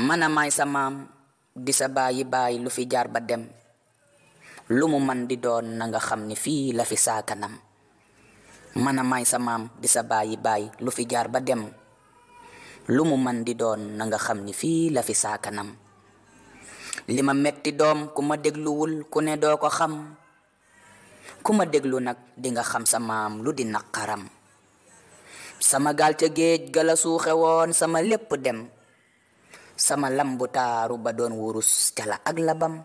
mana may sa maam di sa bàyyi bàyyi lu fi jaar ba dem lu mu man di doon na nga xam ni fii la fi saa kanam mana may sa maam di sa bàyyi bàyyi lu fi jaar ba dem lu mu man di doon na nga xam ni fii la fi saa kanam li ma metti doom ku ma dégluwul ku ne doo ko xam ku ma déglu nag di nga xam sa maam lu di naqaram sama gaal ca géej gala suuxe woon sama lépp dem sama lambu taaru ba doon wurus ca la ak labam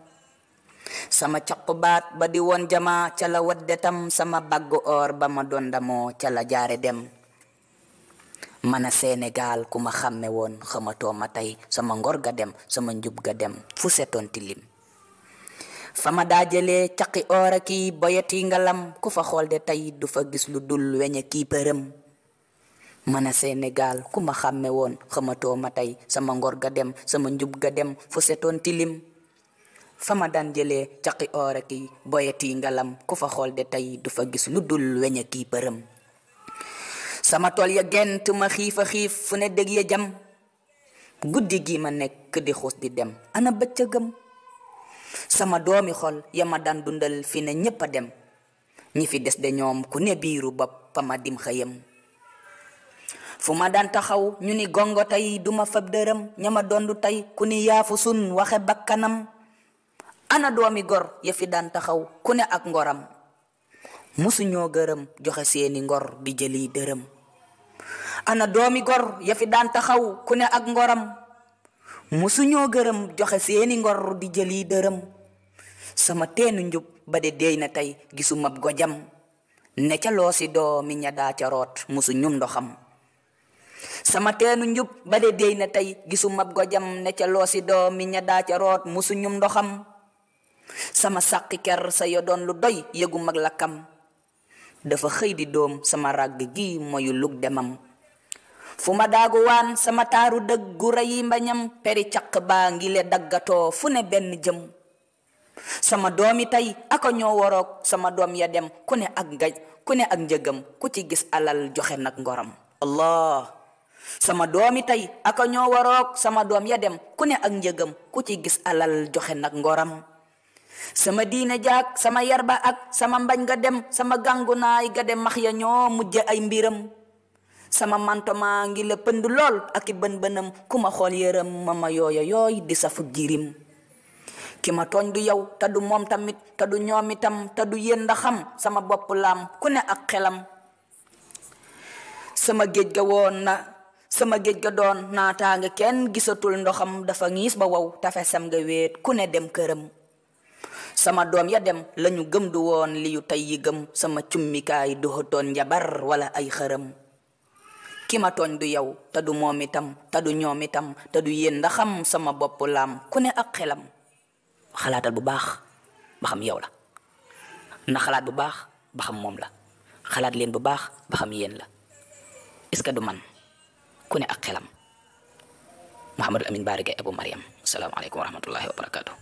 sama caq baat ba di woon jama ca la wadde tam sama baggu or ba ma doon damoo ca la jaare dem mana Sénégal ku ma xàmme woon xamatoo ma tey sama ngor ga dem sama njub ga dem fu setoon tilim fa ma daa jëlee caqi or a kii boyati ngalam ku fa xool de tey du fa gis lu dul weñe kii përëm mana Sénégal ku ma xàmme woon xamatoo ma tey sama ngor ga dem sama njub ga dem fu setoon tilim fa ma daan jëlee caqi or a kii boyati ngalam ku fa xool de tey du fa gis lu dul weñe kii përëm sama tool ya gent ma xiifa xiif fu ne dëgg ya jam guddi gi ma nekk di xuus di dem ana bëccëgam sama doomi xol ya ma daan dundal fi ne ñépp a dem ñi fi des de ñoom ku ne biiru bopp ma dim xëyam fu ma daan taxaw ñu ni gongo tey duma fab dërëm ña ma dondu tey ku ni yaafu sun waxe bakkanam ana doomi gor ya fi daan taxaw ku ne ak ngoram musu ñoo gërëm joxe seeni ngor di jëli dërëm ana doomi gor ya fi daan taxaw ku ne ak ngoram musu ñoo gërëm joxe seeni ngor di jëli dërëm sama teenu njub ba de deey na tey gisu mab gojam ne ca loosi doomi ña daa ca root musu ñum ndoxam sama teenu njub ba de deey na tey gisu mab gojam ne ca loosi doomi ña daa ca root musu ñum ndoxam sama sàqi ker sa yo doon lu doy yëgu mag lakkam dafa xëy di doom sama ràgg gi moyu lug demam fu ma daagu waan sama taaru dëgg gu rëyi mbañam peri caq baa ngi le daggatoo fu ne benn jëm sama doomi tey ako ñoo waroog sama doom ya dem ku ne ak njëgam ku ci gis alal joxe nag ngoram allah sama doomi tey ako ñoo waroog sama doom ya dem ku ne ak njëgam ku ci gis alal joxe nag ngoram sama diine jaag sama yarba ak sama mbañ ga dem sama gàngu naay ga dem max ya ñoo mujj ay mbiram sama mantoma ngi la pënd lool ak i bën bënam ku ma xool yërëm ma yooya yooy di safu jirim ki ma tooñ du yow te du moom tamit te du ñoom itam te du yéen ndaxam sama bopp laam ku ne ak xelam sama géej ga doon naataange kenn gisatul ndoxam dafa ngiis ba wow tafesam nga wéet ku ne dem këram sama doom ya dem lañu gëm du woon li yu tey yi gëm sama cummikaay du xotoon njabar wala ay xërëm ki ma tooñ du yow te du moom itam te du ñoom itam te du yéen ndaxam sama bopp laam ku ne ak xelam xalaatal bu baax ba xam yow la na xalaat bu baax ba xam moom la xalaat leen bu baax ba xam yéen la est-ce que du man ku ne ak xelam Mouhamadou Amine Bara Gaye Abou Mariam asalaamaaleykum wa rahmatullahi wa barakatuh